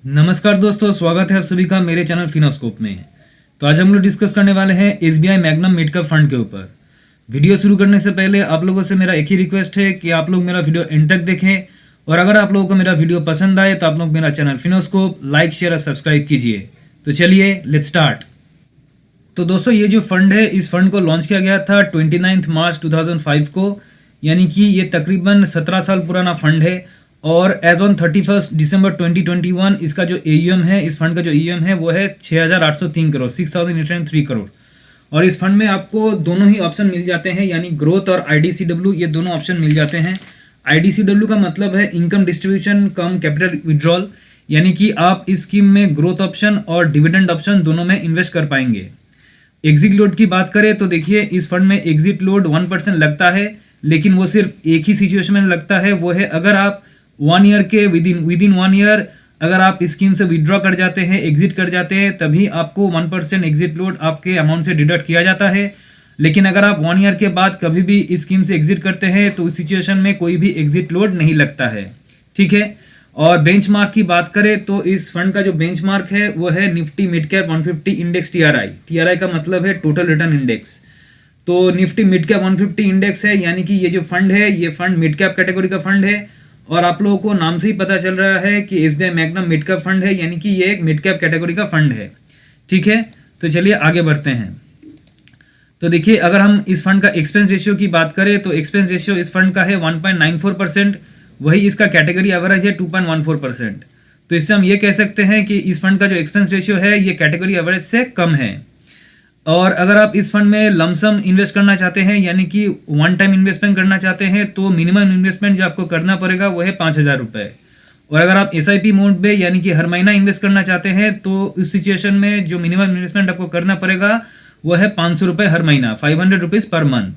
नमस्कार दोस्तों, स्वागत है आप सभी का मेरे चैनल फिनोस्कोप में। तो आज हम लोग डिस्कस करने वाले हैं SBI magnum mid cap fund के ऊपर। वीडियो शुरू करने से पहले आप लोगों से मेरा एक ही रिक्वेस्ट है कि आप लोग मेरा वीडियो एंड तक देखें, और अगर आप लोगों को मेरा वीडियो पसंद आए तो आप लोग मेरा चैनल फिनोस्कोप लाइक शेयर और सब्सक्राइब कीजिए। तो चलिए लेट्स स्टार्ट। तो दोस्तों, ये जो फंड है, इस फंड को लॉन्च किया गया था 29 मार्च 2005 को, यानी कि ये तकरीबन 17 साल पुराना फंड है। और एज ऑन 31 दिसंबर 2021 इसका जो एयूएम है, इस फंड का जो एयूएम है वो है 6,803 करोड़, 6,803 करोड़। और इस फंड में आपको दोनों ही ऑप्शन मिल जाते हैं, यानी ग्रोथ और आईडीसीडब्ल्यू, ये दोनों ऑप्शन मिल जाते हैं। आईडीसीडब्ल्यू का मतलब है इनकम डिस्ट्रीब्यूशन कम कैपिटल विड्रॉल, यानी कि आप इस स्कीम में ग्रोथ ऑप्शन और डिविडेंड ऑप्शन दोनों में इन्वेस्ट कर पाएंगे। एग्जिट लोड की बात करें तो देखिए, इस फंड में एग्जिट लोड 1% लगता है, लेकिन वो सिर्फ एक ही सिचुएशन में लगता है, वो है अगर आप 1 ईयर के विद इन 1 ईयर अगर आप इस स्कीम से विड्रॉ कर जाते हैं, एग्जिट कर जाते हैं, तभी आपको 1% एग्जिट लोड आपके अमाउंट से डिडक्ट किया जाता है। लेकिन अगर आप 1 ईयर के बाद कभी भी इस स्कीम से एग्जिट करते हैं तो उस सिचुएशन में कोई भी एग्जिट लोड नहीं लगता है। ठीक है। और बेंचमार्क की बात करें तो इस फंड का जो बेंचमार्क है वो है Nifty mid cap 150 index TRI. TRI का मतलब है टोटल रिटर्न इंडेक्स। तो निफ्टी मिड कैप 150 इंडेक्स है, यानी कि ये जो फंड है ये फंड मिड कैप कैटेगरी का फंड है। और आप लोगों को नाम से ही पता चल रहा है कि SBI magnum mid cap fund है, यानी कि ये एक मिड कैप कैटेगरी का फंड है। ठीक है। तो चलिए आगे बढ़ते हैं। तो देखिए, अगर हम इस फंड का एक्सपेंस रेशियो की बात करें तो एक्सपेंस रेशियो इस फंड का है 1.94%, वही इसका कैटेगरी एवरेज है 2.14%। तो इससे हम ये कह सकते हैं कि इस फंड का जो एक्सपेंस रेशियो है ये कैटेगरी एवरेज से कम है। और अगर आप इस फंड में लमसम इन्वेस्ट करना चाहते हैं, यानी कि वन टाइम इन्वेस्टमेंट करना चाहते हैं, तो मिनिमम इन्वेस्टमेंट जो आपको करना पड़ेगा वो है 5,000 रुपये। और अगर आप एसआईपी मोड में यानी कि हर महीना इन्वेस्ट करना चाहते हैं तो इस सिचुएशन में जो मिनिमम इन्वेस्टमेंट आपको करना पड़ेगा वो है 500 रुपये हर महीना, 500 रुपीज़ पर मंथ।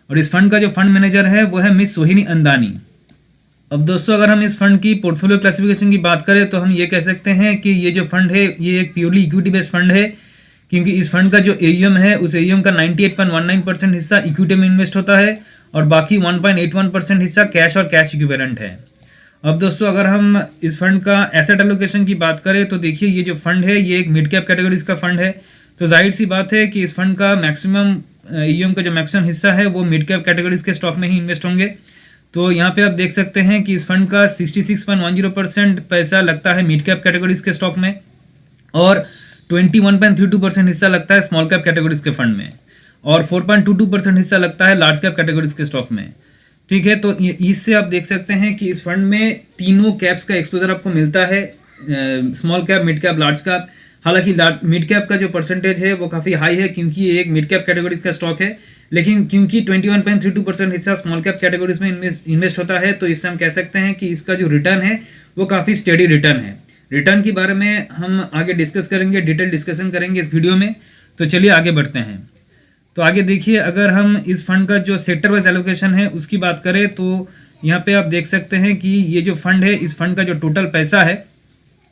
और इस फंड का जो फंड मैनेजर है वो है मिस सोहिनी अंदानी। अब दोस्तों, अगर हम इस फंड की पोर्टफोलियो क्लासिफिकेशन की बात करें तो हम ये कह सकते हैं कि ये जो फंड है ये एक प्योरली इक्विटी बेस्ड फंड है, क्योंकि इस फंड का जो एयूएम है उस एयूएम का 98.19% हिस्सा इक्विटी में इन्वेस्ट होता है और बाकी 1.81% हिस्सा कैश और कैश इक्विवेलेंट है। अब दोस्तों, अगर हम इस फंड का एसेट एलोकेशन की बात करें तो देखिए, ये जो फंड है ये एक मिड कैप कैटेगरीज का फंड है। तो जाहिर सी बात है कि इस फंड का मैक्सिमम एयूएम का जो मैक्सिमम हिस्सा है वो मिड कैप कैटेगरीज के स्टॉक में ही इन्वेस्ट होंगे। तो यहाँ पे आप देख सकते हैं कि इस फंड का 66.10% पैसा लगता है मिड कैप कैटेगरीज के स्टॉक में और 21.32% हिस्सा लगता है स्मॉल कैप कैटेगरीज के फंड में और 4.22% हिस्सा लगता है लार्ज कैप कैटेगरीज के स्टॉक में। ठीक है। तो इससे आप देख सकते हैं कि इस फंड में तीनों कैप्स का एक्सपोजर आपको मिलता है, small cap, mid cap, large cap. हालांकि मिड कैप का जो परसेंटेज है वो काफ़ी हाई है, क्योंकि ये एक मिड कैप कैटेगरीज का स्टॉक है, लेकिन क्योंकि 21.32% हिस्सा स्मॉल कैप कैटेगरीज में इन्वेस्ट होता है, तो इससे हम कह सकते हैं कि इसका जो रिटर्न है वो काफ़ी स्टेडी रिटर्न है। रिटर्न के बारे में हम आगे डिस्कस करेंगे, डिटेल डिस्कशन करेंगे इस वीडियो में। तो चलिए आगे बढ़ते हैं। तो आगे देखिए, अगर हम इस फंड का जो सेक्टर वाइज एलोकेशन है उसकी बात करें तो यहाँ पे आप देख सकते हैं कि ये जो फंड है, इस फंड का जो टोटल पैसा है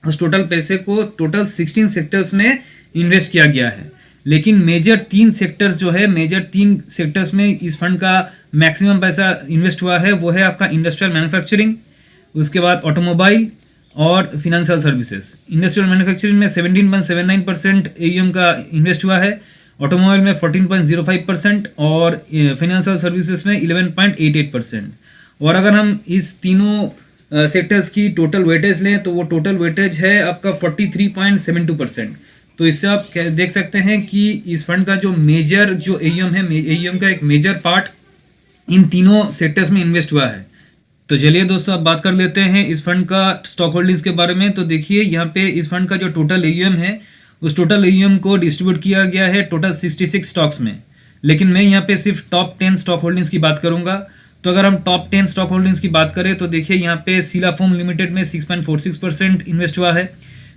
उस टोटल पैसे को टोटल 16 सेक्टर्स में इन्वेस्ट किया गया है। लेकिन मेजर 3 सेक्टर्स जो है, मेजर 3 सेक्टर्स में इस फंड का मैक्सिमम पैसा इन्वेस्ट हुआ है, वो है आपका इंडस्ट्रियल मैन्युफैक्चरिंग, उसके बाद ऑटोमोबाइल और फिनेंशियल सर्विसेज। इंडस्ट्रियल मैन्युफैक्चरिंग में 17.79% एयूएम का इन्वेस्ट हुआ है, ऑटोमोबाइल में 14.05% और फिनेंशियल सर्विसेज में 11.88%। और अगर हम इस तीनों सेक्टर्स की टोटल वेटेज लें तो वो टोटल वेटेज है आपका 43.72%। तो इससे आप देख सकते हैं कि इस फंड का जो मेजर जो एयूएम है, एयूएम का एक मेजर पार्ट इन तीनों सेक्टर्स में इन्वेस्ट हुआ है। तो चलिए दोस्तों, अब बात कर लेते हैं इस फंड का स्टॉक होल्डिंग्स के बारे में। तो देखिए, यहाँ पे इस फंड का जो टोटल एयूएम है उस टोटल एयूएम को डिस्ट्रीब्यूट किया गया है टोटल 66 स्टॉक्स में, लेकिन मैं यहाँ पे सिर्फ टॉप 10 स्टॉक होल्डिंग्स की बात करूंगा। तो अगर हम टॉप 10 स्टॉक होल्डिंग्स की बात करें तो देखिए, यहाँ पे शीला फोम लिमिटेड में 6.46% इन्वेस्ट हुआ है,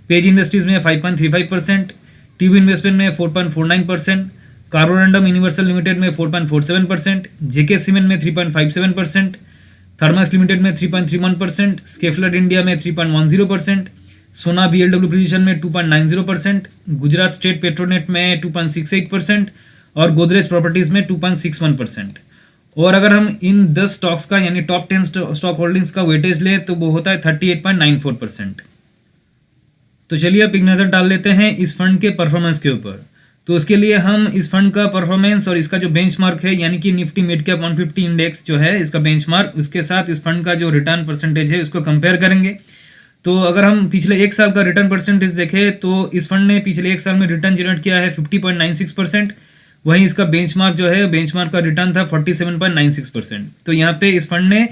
पेज इंडस्ट्रीज में 5.35%, टीवी इन्वेस्टमेंट में 4.49%, कार्बोरंडम यूनिवर्सल लिमिटेड में 4.47%, जेके सीमेंट में 3.57%, थर्मस लिमिटेड में 3.31%, स्केफलर इंडिया में 3.10%, सोना बीएलडब्ल्यू पोजीशन में 2.90%, गुजरात स्टेट पेट्रोनेट में 2.68% और गोदरेज प्रॉपर्टीज में 2.61%। और अगर हम इन 10 स्टॉक्स का यानी टॉप 10 स्टॉक होल्डिंग्स का वेटेज लें तो वो होता है 38.94%। तो चलिए अब एक नज़र डाल लेते हैं इस फंड के परफॉर्मेंस के ऊपर। तो उसके लिए हम इस फंड का परफॉर्मेंस और इसका जो बेंचमार्क है यानी कि निफ्टी मिड कैप 150 इंडेक्स जो है इसका बेंचमार्क, उसके साथ इस फंड का जो रिटर्न परसेंटेज है उसको कंपेयर करेंगे। तो अगर हम पिछले एक साल का रिटर्न परसेंटेज देखें तो इस फंड ने पिछले एक साल में रिटर्न जनरेट किया है 50.96%। वहीं इसका बेंचमार्क जो है, बेंचमार्क का रिटर्न था 47.96%। तो यहाँ पे इस फंड ने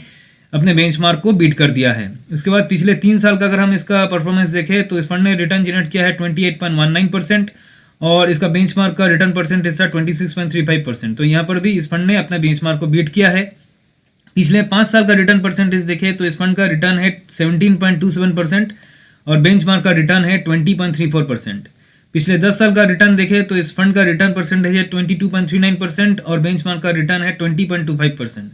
अपने बेंचमार्क को बीट कर दिया है। उसके बाद पिछले 3 साल का अगर हम इसका परफॉर्मेंस देखें तो इस फंड ने रिटर्न जनरेट किया है 28.19% और इसका बेंचमार्क का रिटर्न परसेंटेज था 26.35%। तो यहाँ पर भी इस फंड ने अपना बेंचमार्क को बीट किया है। पिछले 5 साल का रिटर्न परसेंटेज देखें तो इस फंड का रिटर्न है 17.27% और बेंचमार्क का रिटर्न है 20.34%। पिछले 10 साल का रिटर्न देखें तो इस फंड का रिटर्न परसेंटेज है 22.39% और बेंचमार्क का रिटर्न है 20.25%।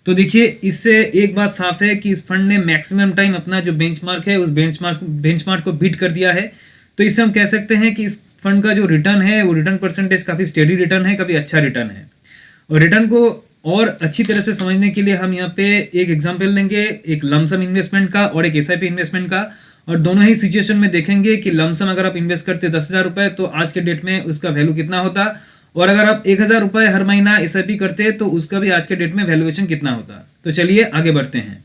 तो देखिए इससे एक बात साफ है कि इस फंड ने मैक्सिमम टाइम अपना जो बेंचमार्क है उस बेंचमार्क को बीट कर दिया है। तो इससे हम कह सकते हैं कि इस फंड का जो रिटर्न है वो रिटर्न परसेंटेज काफ़ी स्टेडी रिटर्न है, काफ़ी अच्छा रिटर्न है। और रिटर्न को और अच्छी तरह से समझने के लिए हम यहाँ पे एक एग्जांपल लेंगे, एक लमसम इन्वेस्टमेंट का और एक एसआईपी इन्वेस्टमेंट का। और दोनों ही सिचुएशन में देखेंगे कि लमसम अगर आप इन्वेस्ट करते 10,000 रुपये तो आज के डेट में उसका वैल्यू कितना होता, और अगर आप 1,000 रुपये हर महीना एसआईपी करते तो उसका भी आज के डेट में वैल्यूएशन कितना होता। तो चलिए आगे बढ़ते हैं।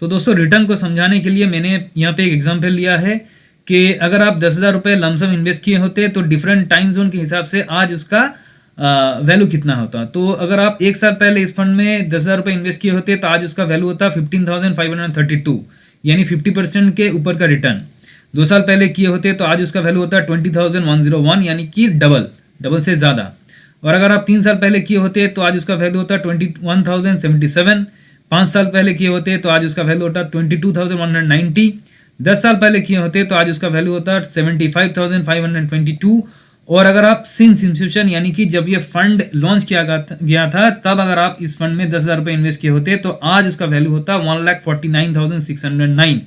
तो दोस्तों रिटर्न को समझाने के लिए मैंने यहाँ पे एक एग्जाम्पल लिया है कि अगर आप 10,000 रुपये लमसम इन्वेस्ट किए होते तो डिफरेंट टाइम जोन के हिसाब से आज उसका वैल्यू कितना होता। तो अगर आप एक साल पहले इस फंड में 10,000 रुपये इन्वेस्ट किए होते तो आज उसका वैल्यू होता 15,532 यानी 50% के ऊपर का रिटर्न। 2 साल पहले किए होते तो आज उसका वैल्यू होता 20,101 यानी कि डबल से ज़्यादा। और अगर आप 3 साल पहले किए होते तो आज उसका वैल्यू होता 21,077। 5 साल पहले किए होते तो आज उसका वैल्यू होता 22,190। 10 साल पहले किए होते तो आज उसका वैल्यू होता 75,522। और अगर आप सिंस इंसेप्शन यानी कि जब ये फंड लॉन्च किया गया था तब अगर आप इस फंड में 10,000 रुपये इन्वेस्ट किए होते तो आज उसका वैल्यू होता 1,49,609।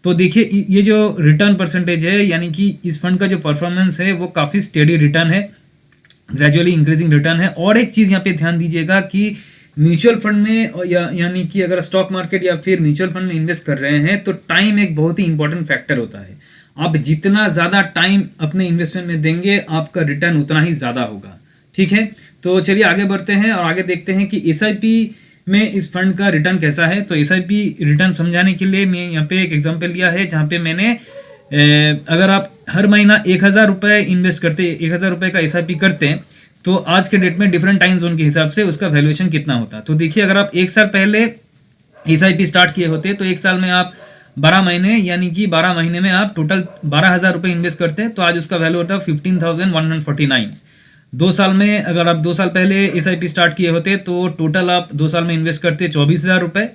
तो देखिए ये जो रिटर्न परसेंटेज है यानी कि इस फंड का जो परफॉर्मेंस है वो काफ़ी स्टेडी रिटर्न है, ग्रेजुअली इंक्रीजिंग रिटर्न है। और एक चीज़ यहाँ पे ध्यान दीजिएगा कि म्यूचुअल फंड में यानी कि अगर स्टॉक मार्केट या फिर म्यूचुअल फंड में इन्वेस्ट कर रहे हैं तो टाइम एक बहुत ही इंपॉर्टेंट फैक्टर होता है। आप जितना ज़्यादा टाइम अपने इन्वेस्टमेंट में देंगे आपका रिटर्न उतना ही ज़्यादा होगा। ठीक है, तो चलिए आगे बढ़ते हैं और आगे देखते हैं कि एसआईपी में इस फंड का रिटर्न कैसा है। तो एसआईपी रिटर्न समझाने के लिए मैं यहाँ पे एक एग्जांपल लिया है जहाँ पे मैंने अगर आप हर महीना 1,000 रुपये इन्वेस्ट करते, 1,000 रुपये का एसआईपी करते तो आज के डेट में डिफरेंट टाइम जोन के हिसाब से उसका वैल्यूएशन कितना होता। तो देखिए अगर आप 1 साल पहले एसआईपी स्टार्ट किए होते तो 1 साल में आप 12 महीने यानी कि 12 महीने में आप टोटल 12,000 रुपये इन्वेस्ट करते हैं तो आज उसका वैल्यू होता है 15,149। 2 साल में अगर आप 2 साल पहले एसआईपी स्टार्ट किए होते तो टोटल आप 2 साल में इन्वेस्ट करते 24,000 रुपये,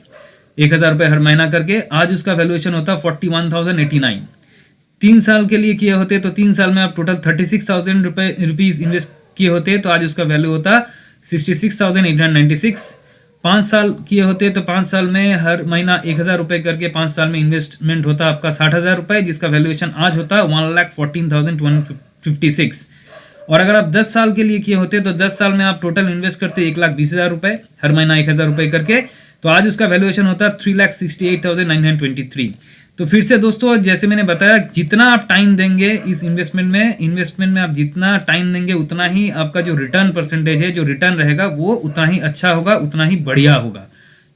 1,000 रुपये हर महीना करके, आज उसका वैल्यूएशन होता 41,089। 3 साल के लिए किए होते तो 3 साल में आप टोटल 36,000 रुपीज़ इन्वेस्ट किए होते तो आज उसका वैल्यू होता 66,896। 5 साल किए होते तो 5 साल में हर महीना 1,000 रुपये करके 5 साल में इन्वेस्टमेंट होता आपका 60,000 रुपये, जिसका वैल्यूएशन आज होता 1,14,256। और अगर आप 10 साल के लिए किए होते तो 10 साल में आप टोटल इन्वेस्ट करते 1,20,000 रुपये, हर महीना 1,000 रुपये करके, तो आज उसका वैल्यूएशन होता 3,68,923। तो फिर से दोस्तों जैसे मैंने बताया जितना आप टाइम देंगे इस इन्वेस्टमेंट में आप जितना टाइम देंगे उतना ही आपका जो रिटर्न परसेंटेज है, जो रिटर्न रहेगा वो उतना ही अच्छा होगा, उतना ही बढ़िया होगा।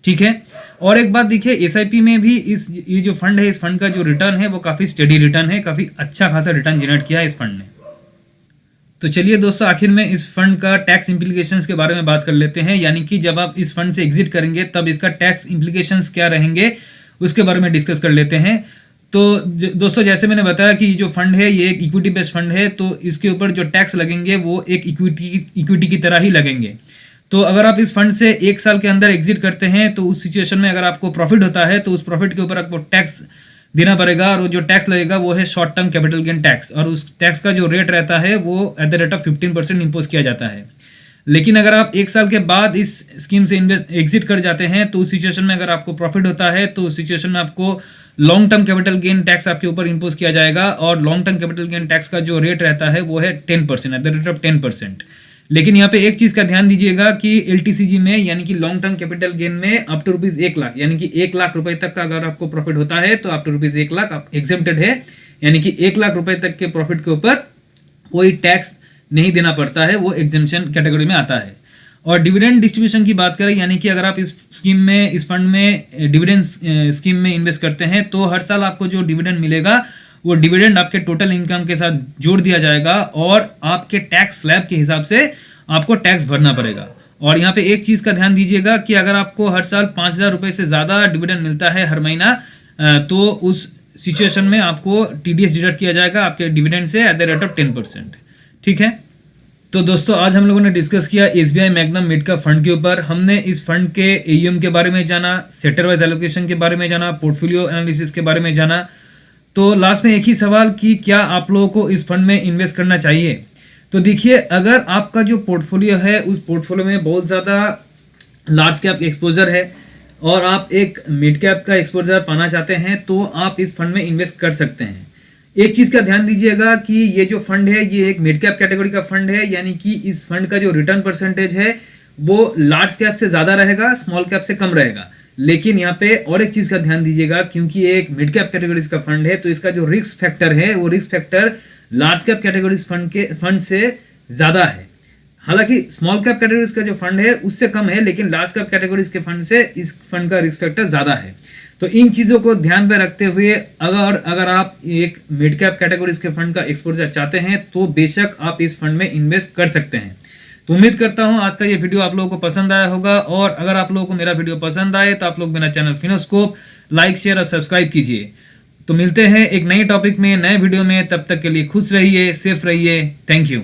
ठीक है, और एक बात देखिए एसआईपी में भी ये जो फंड है इस फंड का जो रिटर्न है वो काफ़ी स्टेडी रिटर्न है, काफ़ी अच्छा खासा रिटर्न जनरेट किया है इस फंड ने। तो चलिए दोस्तों आखिर में इस फंड का टैक्स इम्प्लीकेशंस के बारे में बात कर लेते हैं, यानी कि जब आप इस फंड से एग्जिट करेंगे तब इसका टैक्स इम्प्लीकेशंस क्या रहेंगे उसके बारे में डिस्कस कर लेते हैं। तो दोस्तों जैसे मैंने बताया कि जो फंड है ये एक इक्विटी बेस्ड फंड है, तो इसके ऊपर जो टैक्स लगेंगे वो एक इक्विटी की तरह ही लगेंगे। तो अगर आप इस फंड से 1 साल के अंदर एग्जिट करते हैं तो उस सिचुएशन में अगर आपको प्रॉफिट होता है तो उस प्रॉफिट के ऊपर आपको टैक्स देना पड़ेगा, और वो जो टैक्स लगेगा वो है short term capital gain tax, और उस टैक्स का जो रेट रहता है वो at the rate of 15% impose किया जाता है। लेकिन अगर आप 1 साल के बाद इस स्कीम से एग्जिट कर जाते हैं तो उस सिचुएशन में अगर आपको प्रॉफिट होता है तो उस सिचुएशन में आपको long term capital gain tax आपके ऊपर इम्पोज किया जाएगा, और long term capital gain tax का जो रेट रहता है वो है 10%, एट द रेट ऑफ 10%। लेकिन यहाँ पे एक चीज का ध्यान दीजिएगा कि एलटीसीजी में यानी कि लॉन्ग टर्म कैपिटल गेन में अप टू ₹1 लाख यानी कि 1 लाख रुपए तक का अगर आपको प्रॉफिट होता है तो अप टू ₹1 लाख आप एग्जेम्प्टेड है यानी कि 1 लाख रुपए तक के प्रॉफिट के ऊपर कोई टैक्स नहीं देना पड़ता है, वो एग्जेम्पशन कैटेगरी में आता है। और डिविडेंड डिस्ट्रीब्यूशन की बात करें, यानी कि अगर आप इस स्कीम में, इस फंड में डिविडेंड स्कीम में इन्वेस्ट करते हैं तो हर साल आपको जो डिविडेंड मिलेगा वो डिविडेंड आपके टोटल इनकम के साथ जोड़ दिया जाएगा और आपके टैक्स स्लैब के हिसाब से आपको टैक्स भरना पड़ेगा। और यहाँ पे एक चीज़ का ध्यान दीजिएगा कि अगर आपको हर साल 5,000 रुपये से ज़्यादा डिविडेंड मिलता है हर महीना, तो उस सिचुएशन में आपको TDS डिडक्ट किया जाएगा आपके डिविडेंड से एट द रेट ऑफ 10%। ठीक है, तो दोस्तों आज हम लोगों ने डिस्कस किया SBI magnum mid cap fund के ऊपर। हमने इस फंड के AUM के बारे में जाना, सेक्टर वाइज एलोकेशन के बारे में जाना, पोर्टफोलियो एनालिसिस के बारे में जाना। तो लास्ट में एक ही सवाल कि क्या आप लोगों को इस फंड में इन्वेस्ट करना चाहिए। तो देखिए, अगर आपका जो पोर्टफोलियो है उस पोर्टफोलियो में बहुत ज़्यादा लार्ज कैप एक्सपोजर है और आप एक मिड कैप का एक्सपोजर पाना चाहते हैं तो आप इस फंड में इन्वेस्ट कर सकते हैं। एक चीज़ का ध्यान दीजिएगा कि ये जो फंड है ये एक मिड कैप कैटेगरी का फंड है, यानी कि इस फंड का जो रिटर्न परसेंटेज है वो लार्ज कैप से ज़्यादा रहेगा, स्मॉल कैप से कम रहेगा। लेकिन यहाँ पे और एक चीज़ का ध्यान दीजिएगा, क्योंकि ये एक मिड कैप कैटेगरी का फंड है तो इसका जो रिस्क फैक्टर है वो risk factor large cap categories fund से ज़्यादा है। हालांकि स्मॉल कैप कैटेगरीज का जो फंड है उससे कम है, लेकिन लार्ज कैप कैटेगरीज के फंड से इस फंड का रिस्क फैक्टर ज़्यादा है। तो इन चीज़ों को ध्यान में रखते हुए अगर आप एक मिड कैप कैटेगरीज के फंड का एक्सपोजर चाहते हैं तो बेशक आप इस फंड में इन्वेस्ट कर सकते हैं। तो उम्मीद करता हूं आज का ये वीडियो आप लोगों को पसंद आया होगा, और अगर आप लोगों को मेरा वीडियो पसंद आए तो आप लोग मेरा चैनल फिनोस्कोप लाइक, शेयर और सब्सक्राइब कीजिए। तो मिलते हैं एक नए टॉपिक में, नए वीडियो में। तब तक के लिए खुश रहिए, सेफ रहिए। Thank you.